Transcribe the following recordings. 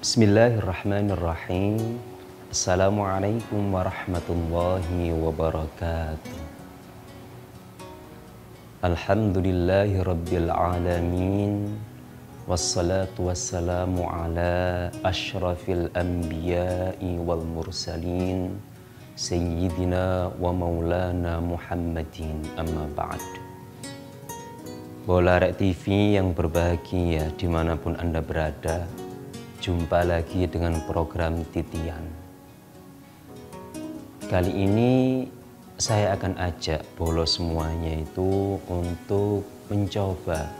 Bismillahirrahmanirrahim. Assalamualaikum warahmatullahi wabarakatuh. Alhamdulillahi rabbil alamin. Wassalatu wassalamu ala ashrafil anbiya'i wal mursalin Sayyidina wa maulana Muhammadin, amma ba'd. Bola Rek TV yang berbahagia dimanapun Anda berada, jumpa lagi dengan program Titian. Kali ini saya akan ajak Bolo semuanya itu untuk mencoba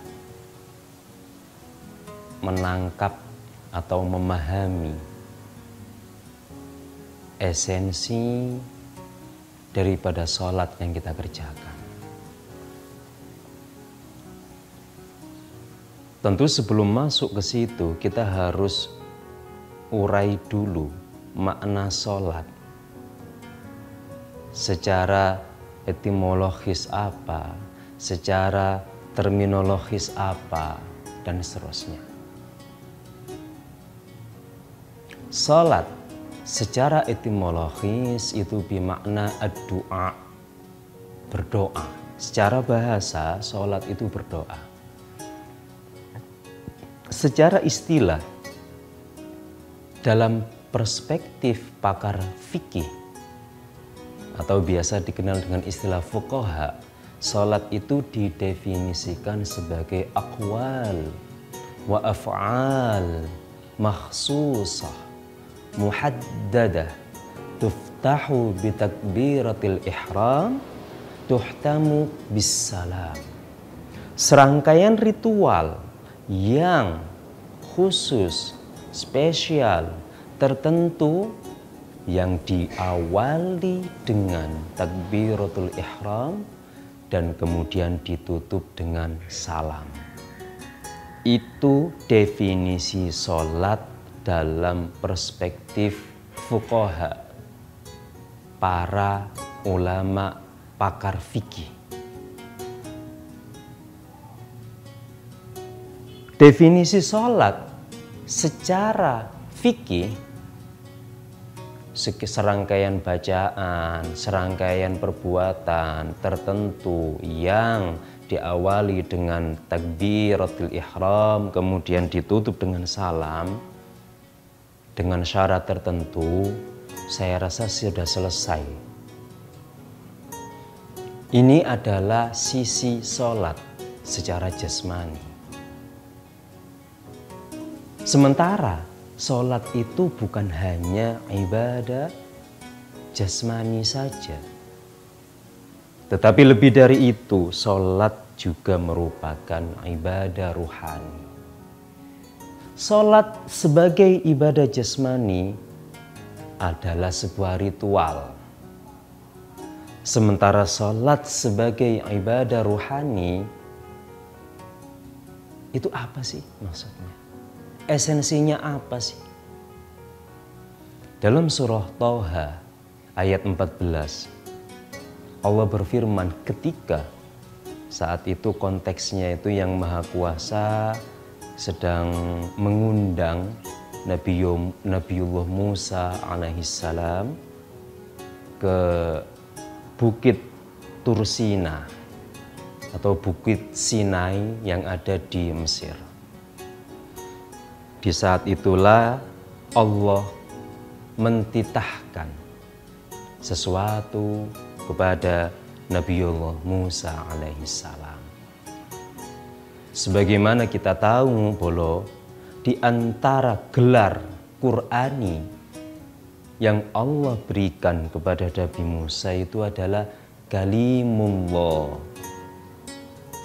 menangkap atau memahami esensi daripada sholat yang kita kerjakan. Tentu sebelum masuk ke situ kita harus urai dulu makna sholat. Secara etimologis apa, secara terminologis apa, dan seterusnya. Sholat secara etimologis itu bermakna ad-du'a, berdoa. Secara bahasa sholat itu berdoa. Secara istilah, dalam perspektif pakar fikih atau biasa dikenal dengan istilah fuqaha, salat itu didefinisikan sebagai aqwal wa af'al makhsusah muhaddadah tuftahu bitakbiratil ihram tuhtamu bisalam. Serangkaian ritual yang khusus, spesial, tertentu yang diawali dengan takbiratul ihram dan kemudian ditutup dengan salam. Itu definisi sholat dalam perspektif fuqaha, para ulama pakar fikih. Definisi sholat secara fikih, serangkaian bacaan, serangkaian perbuatan tertentu yang diawali dengan takbiratul ihram, kemudian ditutup dengan salam, dengan syarat tertentu, saya rasa sudah selesai. Ini adalah sisi sholat secara jasmani. Sementara sholat itu bukan hanya ibadah jasmani saja, tetapi lebih dari itu, sholat juga merupakan ibadah ruhani. Sholat sebagai ibadah jasmani adalah sebuah ritual, sementara sholat sebagai ibadah ruhani itu apa sih maksudnya? Esensinya apa sih? Dalam surah Thaha ayat 14, Allah berfirman ketika saat itu konteksnya itu yang Maha Kuasa sedang mengundang Nabiullah Musa alaihissalam ke Bukit Tursina atau Bukit Sinai yang ada di Mesir. Di saat itulah Allah mentitahkan sesuatu kepada Nabiullah Musa alaihissalam. Sebagaimana kita tahu, Bolo, di antara gelar Qur'ani yang Allah berikan kepada Nabi Musa itu adalah Kalimullah,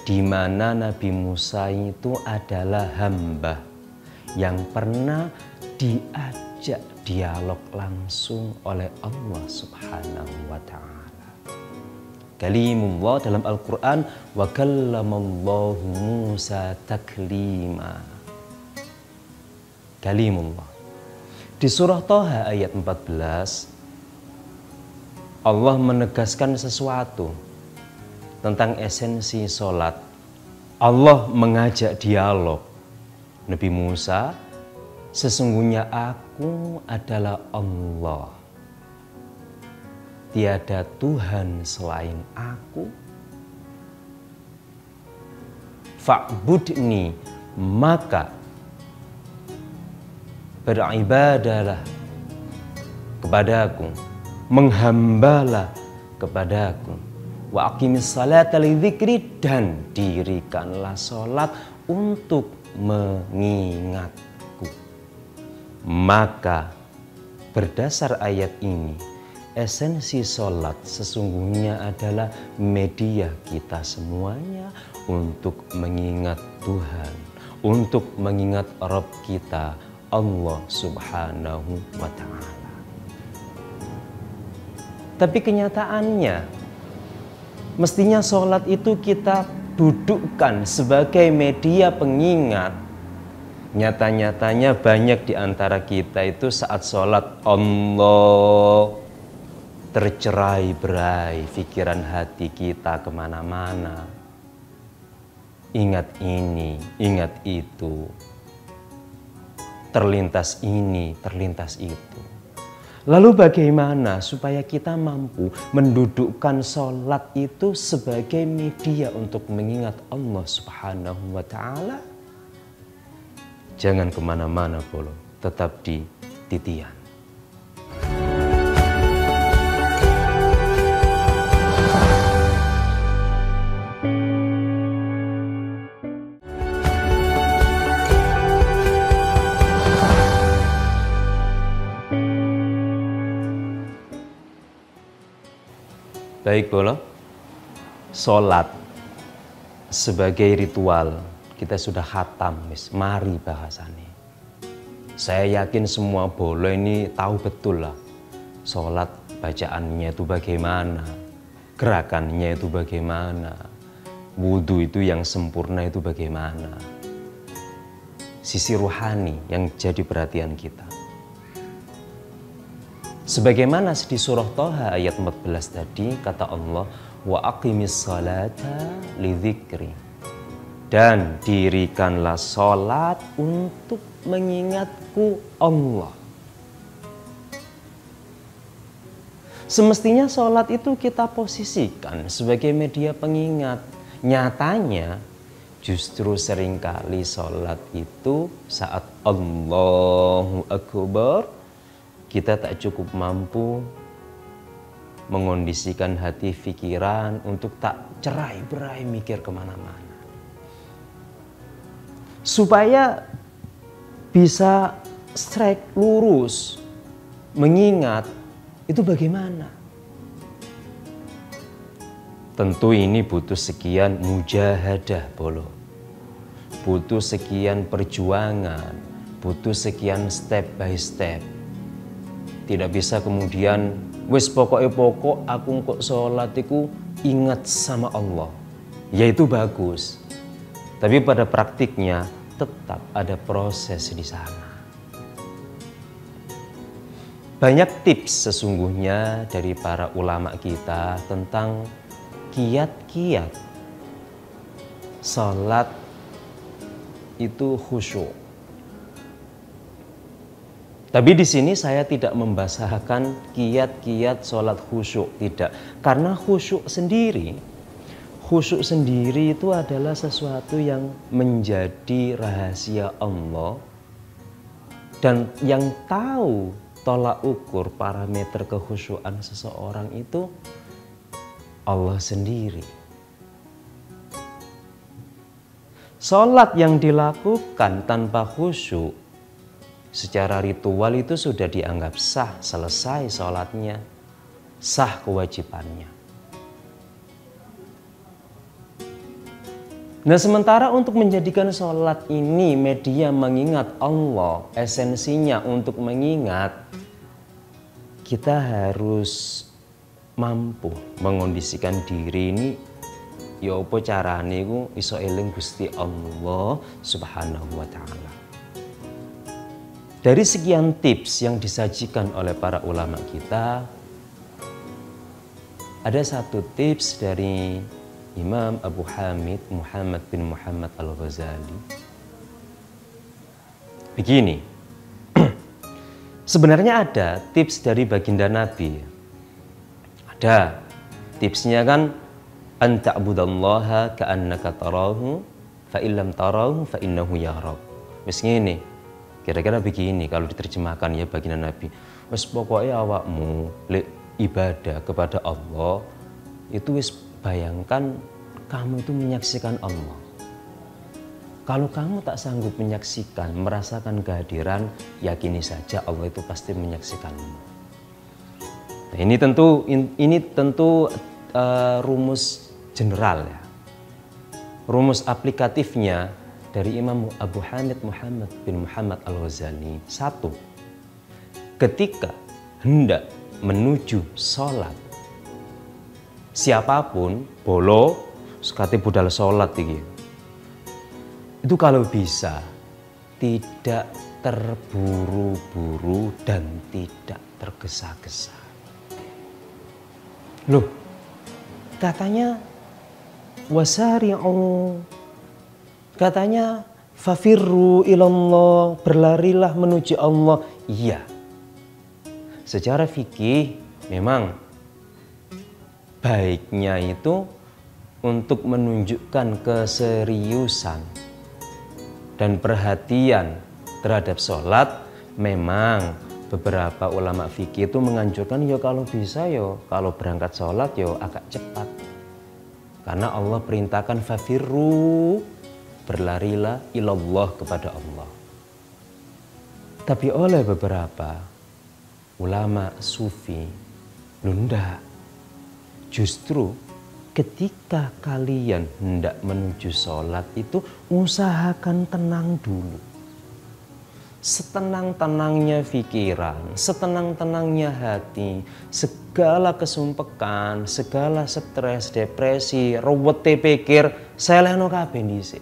di mana Nabi Musa itu adalah hamba yang pernah diajak dialog langsung oleh Allah Subhanahu wa ta'ala. Kalimullah dalam Al-Quran, wa kallamallahu Musa taklima. Kalimullah. Di surah Thaha ayat 14, Allah menegaskan sesuatu tentang esensi sholat. Allah mengajak dialog Nabi Musa Sesungguhnya aku adalah Allah. Tiada Tuhan selain aku. Fa'budni, maka beribadalah kepadaku, menghambalah kepadaku. Wa aqimis salata lidzikri, dan dirikanlah sholat untuk mengingatku. Maka berdasar ayat ini, esensi sholat sesungguhnya adalah media kita semuanya untuk mengingat Tuhan, untuk mengingat Rabb kita, Allah Subhanahu wa Ta'ala. Tapi kenyataannya, mestinya sholat itu kita dudukkan sebagai media pengingat. Nyata-nyatanya banyak di antara kita itu saat sholat Allah tercerai-berai, pikiran hati kita kemana-mana. Ingat ini, ingat itu. Terlintas ini, terlintas itu. Lalu bagaimana supaya kita mampu mendudukkan sholat itu sebagai media untuk mengingat Allah Subhanahu wa Ta'ala? Jangan kemana-mana, Bolo. Tetap di titian. Baik, Bolo. Sholat sebagai ritual kita sudah khatam, mari bahasane. Saya yakin semua Bolo ini tahu betul lah sholat bacaannya itu bagaimana, gerakannya itu bagaimana, wudhu itu yang sempurna itu bagaimana, sisi ruhani yang jadi perhatian kita. Sebagaimana di surah Thaha ayat 14 tadi, kata Allah, wa aqimis salata lidzikri, dan dirikanlah sholat untuk mengingatku Allah. Semestinya sholat itu kita posisikan sebagai media pengingat. Nyatanya justru seringkali sholat itu saat Allahu Akbar, kita tak cukup mampu mengondisikan hati pikiran untuk tak cerai-berai mikir kemana-mana. Supaya bisa strike lurus, mengingat itu bagaimana? Tentu ini butuh sekian mujahadah, Bolo. Butuh sekian perjuangan, butuh sekian step by step. Tidak bisa kemudian wis pokok aku kok sholat iku ingat sama Allah. Ya itu bagus. Tapi pada praktiknya tetap ada proses di sana. Banyak tips sesungguhnya dari para ulama kita tentang kiat-kiat sholat itu khusyuk. Tapi di sini saya tidak membahasakan kiat-kiat sholat khusyuk, tidak. Karena khusyuk sendiri itu adalah sesuatu yang menjadi rahasia Allah. Dan yang tahu tolak ukur parameter kekhusyukan seseorang itu Allah sendiri. Sholat yang dilakukan tanpa khusyuk secara ritual itu sudah dianggap sah, selesai sholatnya, sah kewajibannya. Nah, sementara untuk menjadikan sholat ini media mengingat Allah, esensinya untuk mengingat, kita harus mampu mengondisikan diri ini. Ya apa carane iku iso eling Gusti Allah Subhanahu wa Ta'ala. Dari sekian tips yang disajikan oleh para ulama kita, ada satu tips dari Imam Abu Hamid Muhammad bin Muhammad Al-Ghazali. Begini, Sebenarnya ada tips dari baginda Nabi. Ada tipsnya kan, an ta'budallaha ka'annaka tarahu fa illam tarahu fa innahu yarak. Wis ngene. Kira-kira begini kalau diterjemahkan ya baginda Nabi. Wis pokoknya awakmu lek ibadah kepada Allah itu wis bayangkan kamu itu menyaksikan Allah. Kalau kamu tak sanggup menyaksikan, merasakan kehadiran, yakini saja Allah itu pasti menyaksikanmu. Nah, ini tentu rumus general ya. Rumus aplikatifnya dari Imam Abu Hamid Muhammad bin Muhammad Al-Ghazali. 1. Ketika hendak menuju sholat, siapapun bolo sekate budal sholat iki, itu kalau bisa tidak terburu-buru dan tidak tergesa-gesa. Loh, katanya wasari'u, katanya fafirru ilallah, berlarilah menuju Allah. Iya, secara fikih memang baiknya itu untuk menunjukkan keseriusan dan perhatian terhadap sholat. Memang beberapa ulama fikih itu menganjurkan ya kalau bisa ya kalau berangkat sholat ya agak cepat, karena Allah perintahkan fafirru, berlarilah ilallah, kepada Allah. Tapi oleh beberapa ulama sufi, lunda, justru ketika kalian hendak menuju sholat itu usahakan tenang dulu. Setenang-tenangnya pikiran, setenang-tenangnya hati, segala kesumpekan, segala stres, depresi, ruwet pikir, selehno kabeh dhisik.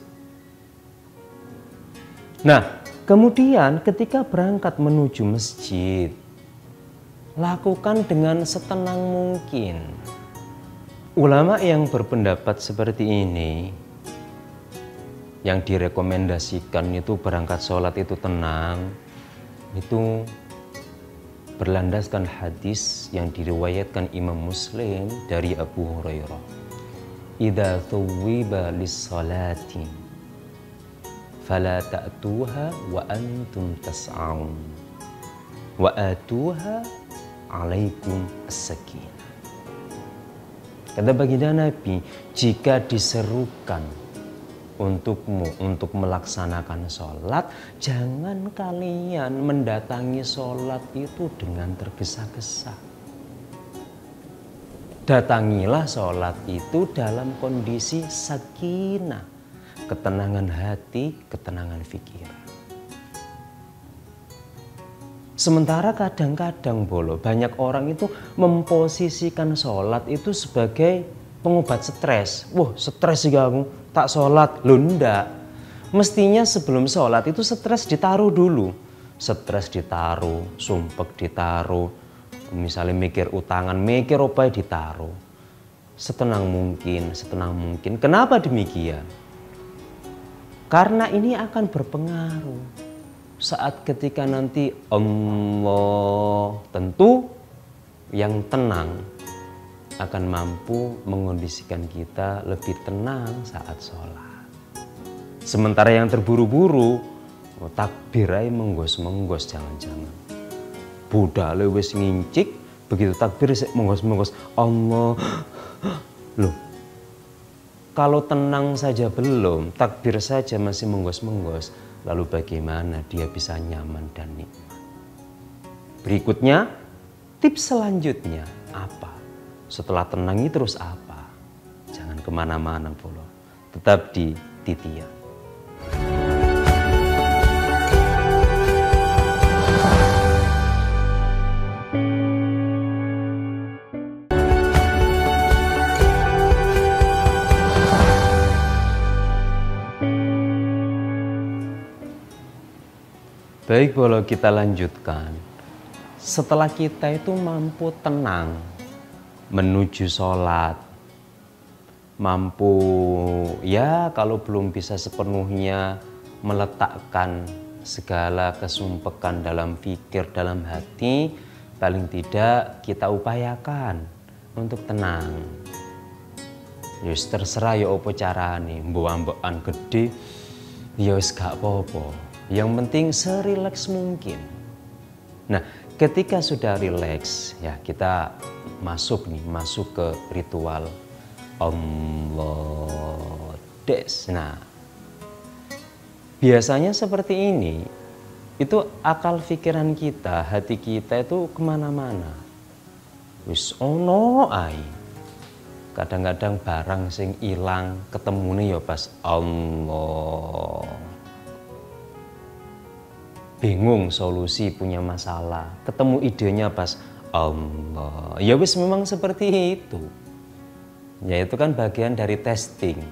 Nah, kemudian ketika berangkat menuju masjid, lakukan dengan setenang mungkin. Ulama yang berpendapat seperti ini, yang direkomendasikan itu berangkat sholat itu tenang, itu berlandaskan hadis yang diriwayatkan Imam Muslim dari Abu Hurairah. Idza thuwiba lis-salati fala ta'tuha wa antum tas'aun wa atuha alaikum as-sakinah. Kata baginda Nabi, jika diserukan untukmu untuk melaksanakan sholat, jangan kalian mendatangi sholat itu dengan tergesa-gesa. Datangilah sholat itu dalam kondisi sakinah, ketenangan hati, ketenangan pikiran. Sementara kadang-kadang banyak orang itu memposisikan sholat itu sebagai pengobat stres. Wah, stres sih aku, tak sholat. Loh, ndak. Mestinya sebelum sholat itu stres ditaruh dulu. Stres ditaruh, sumpek ditaruh. Misalnya mikir utangan, mikir apa ditaruh. Setenang mungkin, setenang mungkin. Kenapa demikian? Karena ini akan berpengaruh. Saat ketika nanti Allah, tentu yang tenang akan mampu mengondisikan kita lebih tenang saat sholat. Sementara yang terburu-buru, takbir aja menggos-menggos, jangan-jangan. Budale wis ngincik, begitu takbir menggos-menggos Allah. Loh, kalau tenang saja belum, takbir saja masih menggos-menggos, lalu bagaimana dia bisa nyaman dan nikmat? Berikutnya, tips selanjutnya apa? Setelah tenangi terus apa? Jangan kemana-mana pula. Tetap di Titia. Baik, kalau kita lanjutkan. Setelah kita itu mampu tenang menuju sholat, mampu ya kalau belum bisa sepenuhnya meletakkan segala kesumpekan dalam pikir, dalam hati, paling tidak kita upayakan untuk tenang. Yus terserah ya apa carane, mbok-ambekan gede, ya wis gak apa-apa. Yang penting serileks mungkin. Nah, ketika sudah rileks, ya kita masuk ke ritual Allah Des. Nah, biasanya seperti ini, itu akal pikiran kita, hati kita itu kemana-mana. Wis ono ai. Kadang-kadang barang sing ilang ketemune ya pas Allah. Bingung solusi, punya masalah, ketemu idenya pas Allah. Ya wis memang seperti itu. Ya itu kan bagian dari testing.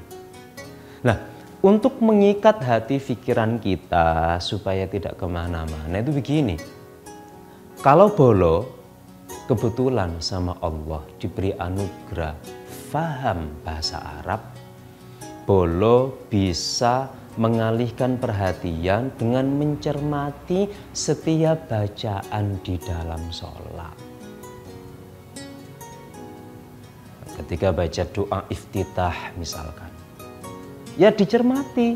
Nah, untuk mengikat hati pikiran kita supaya tidak kemana-mana itu begini. Kalau Bolo kebetulan sama Allah diberi anugerah faham bahasa Arab, Bolo bisa mengalihkan perhatian dengan mencermati setiap bacaan di dalam sholat. Ketika baca doa iftitah misalkan, ya dicermati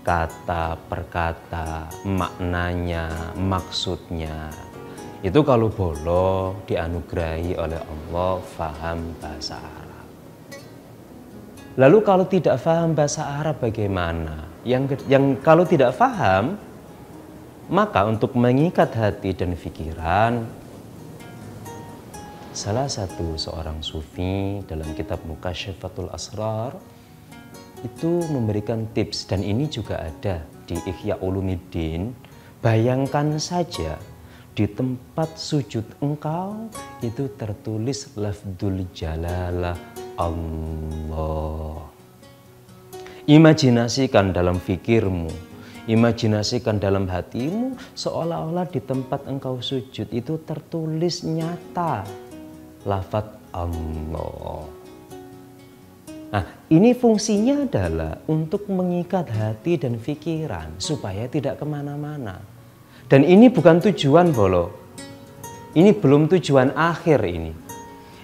kata per kata, maknanya, maksudnya. Itu kalau Bolo dianugerahi oleh Allah faham bahasa Arab. Lalu kalau tidak paham bahasa Arab bagaimana? Yang kalau tidak paham, maka untuk mengikat hati dan pikiran, salah satu seorang sufi dalam kitab Mukasyafatul Asrar itu memberikan tips, dan ini juga ada di Ihya Ulumuddin. Bayangkan saja di tempat sujud engkau itu tertulis lafdzul jalalah Allah. Imajinasikan dalam fikirmu, imajinasikan dalam hatimu seolah-olah di tempat engkau sujud itu tertulis nyata lafadz Allah. Nah, ini fungsinya adalah untuk mengikat hati dan pikiran supaya tidak kemana-mana. Dan ini bukan tujuan Bolo. Ini belum tujuan akhir ini.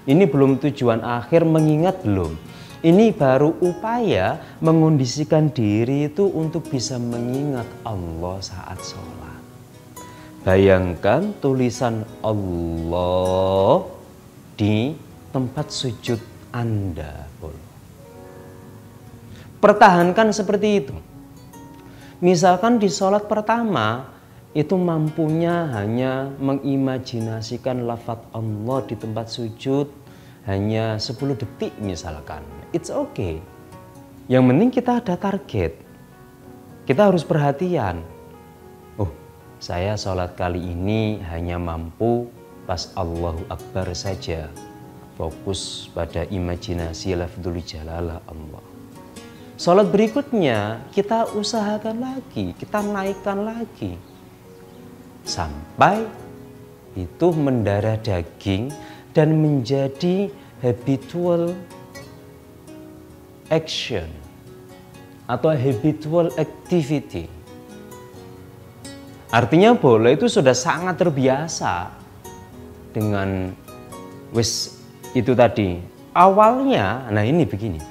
Ini belum tujuan akhir, mengingat belum. Ini baru upaya mengondisikan diri itu untuk bisa mengingat Allah saat sholat. Bayangkan tulisan Allah di tempat sujud Anda. Pertahankan seperti itu. Misalkan di sholat pertama, itu mampunya hanya mengimajinasikan lafadz Allah di tempat sujud hanya 10 detik misalkan. It's okay. Yang penting kita ada target. Kita harus perhatian. Oh, saya sholat kali ini hanya mampu pas Allahu Akbar saja. Fokus pada imajinasi lafdzul jalalah Allah. Sholat berikutnya kita usahakan lagi, kita naikkan lagi. Sampai itu mendarah daging dan menjadi habitual action atau habitual activity. Artinya Bolo itu sudah sangat terbiasa dengan itu tadi. Awalnya, nah ini begini.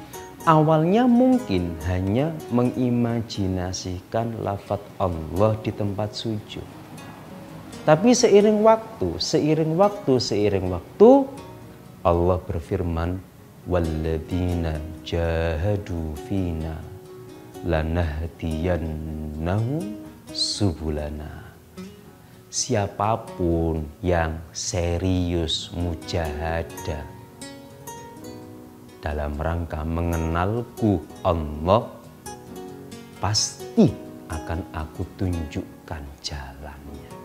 Awalnya mungkin hanya mengimajinasikan lafadz Allah di tempat sujud. Tapi seiring waktu, Allah berfirman, walladzina jahadu fina lanahdiyannahum subulana. Siapapun yang serius mujahadah dalam rangka mengenalku Allah, pasti akan aku tunjukkan jalannya.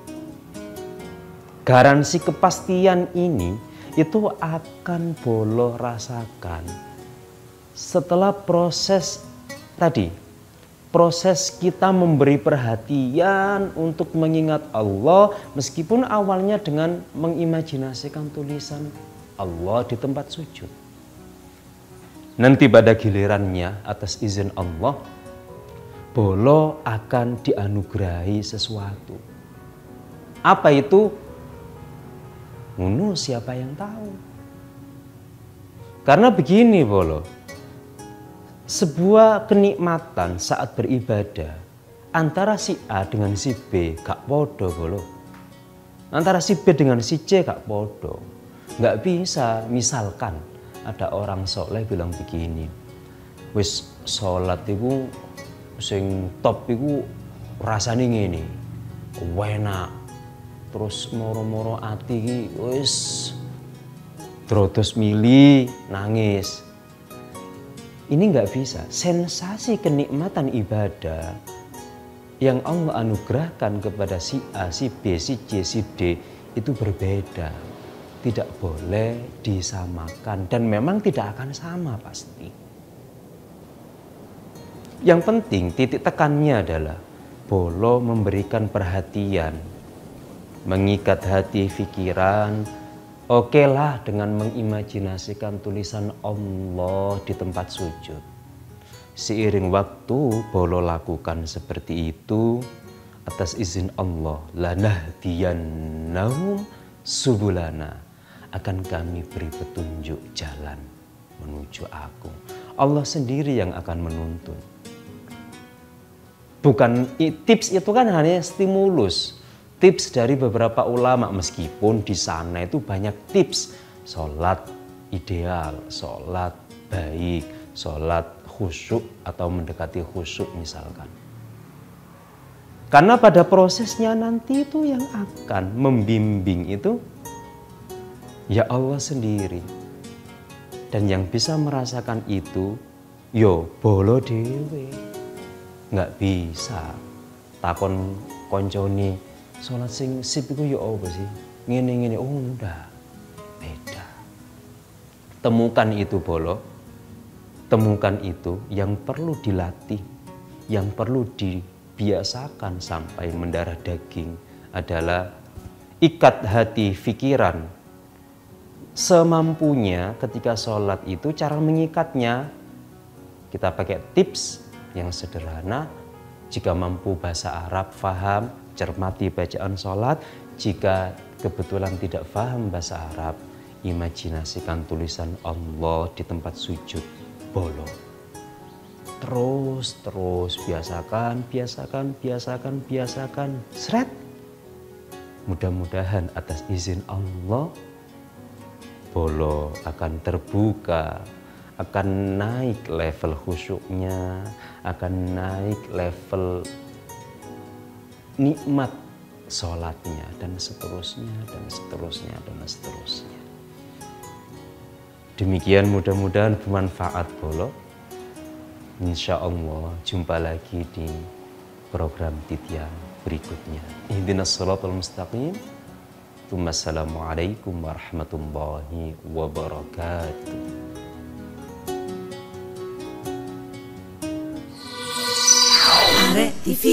Garansi kepastian ini itu akan Bolo rasakan setelah proses tadi. Proses kita memberi perhatian untuk mengingat Allah, meskipun awalnya dengan mengimajinasikan tulisan Allah di tempat sujud. Nanti pada gilirannya atas izin Allah, Bolo akan dianugerahi sesuatu. Apa itu? Ngono siapa yang tahu? Karena begini Bolo, sebuah kenikmatan saat beribadah antara si A dengan si B gak podo Bolo. Antara si B dengan si C gak podo. Gak bisa, misalkan ada orang soleh bilang begini, wis sholat itu sing top itu rasanya ngene, enak, terus moro-moro ati iki wis drodos mili nangis. Ini nggak bisa. Sensasi kenikmatan ibadah yang Allah anugerahkan kepada si A, si B, si C, si D itu berbeda. Tidak boleh disamakan dan memang tidak akan sama pasti. Yang penting titik tekannya adalah Bolo memberikan perhatian, mengikat hati, pikiran. Oke lah dengan mengimajinasikan tulisan Allah di tempat sujud. Seiring waktu Bolo lakukan seperti itu atas izin Allah. Lanahdiyannahum subulana. Akan kami beri petunjuk jalan menuju aku. Allah sendiri yang akan menuntun. Bukan tips itu kan hanya stimulus. Tips dari beberapa ulama meskipun di sana itu banyak tips. Sholat ideal, sholat baik, sholat khusyuk atau mendekati khusyuk misalkan. Karena pada prosesnya nanti itu yang akan membimbing itu ya Allah sendiri. Dan yang bisa merasakan itu yo Bolo dewe. Nggak bisa takon konconi sholat sing sip iku yo apa sih? Ngene-ngene oh udah beda. Temukan itu Bolo. Temukan itu yang perlu dilatih, yang perlu dibiasakan sampai mendarah daging adalah ikat hati pikiran. Semampunya ketika sholat itu cara mengikatnya kita pakai tips yang sederhana. Jika mampu bahasa Arab, faham, cermati bacaan sholat. Jika kebetulan tidak faham bahasa Arab, imajinasikan tulisan Allah di tempat sujud Bolo. Terus biasakan. Sret. Mudah-mudahan atas izin Allah Bolo akan terbuka, akan naik level khusyuknya, akan naik level nikmat sholatnya dan seterusnya. Demikian mudah-mudahan bermanfaat Bolo. Insya Allah jumpa lagi di program Titian berikutnya. Ihdinas shiratal mustaqim. Wassalamualaikum warahmatullahi wabarakatuh. Arek TV.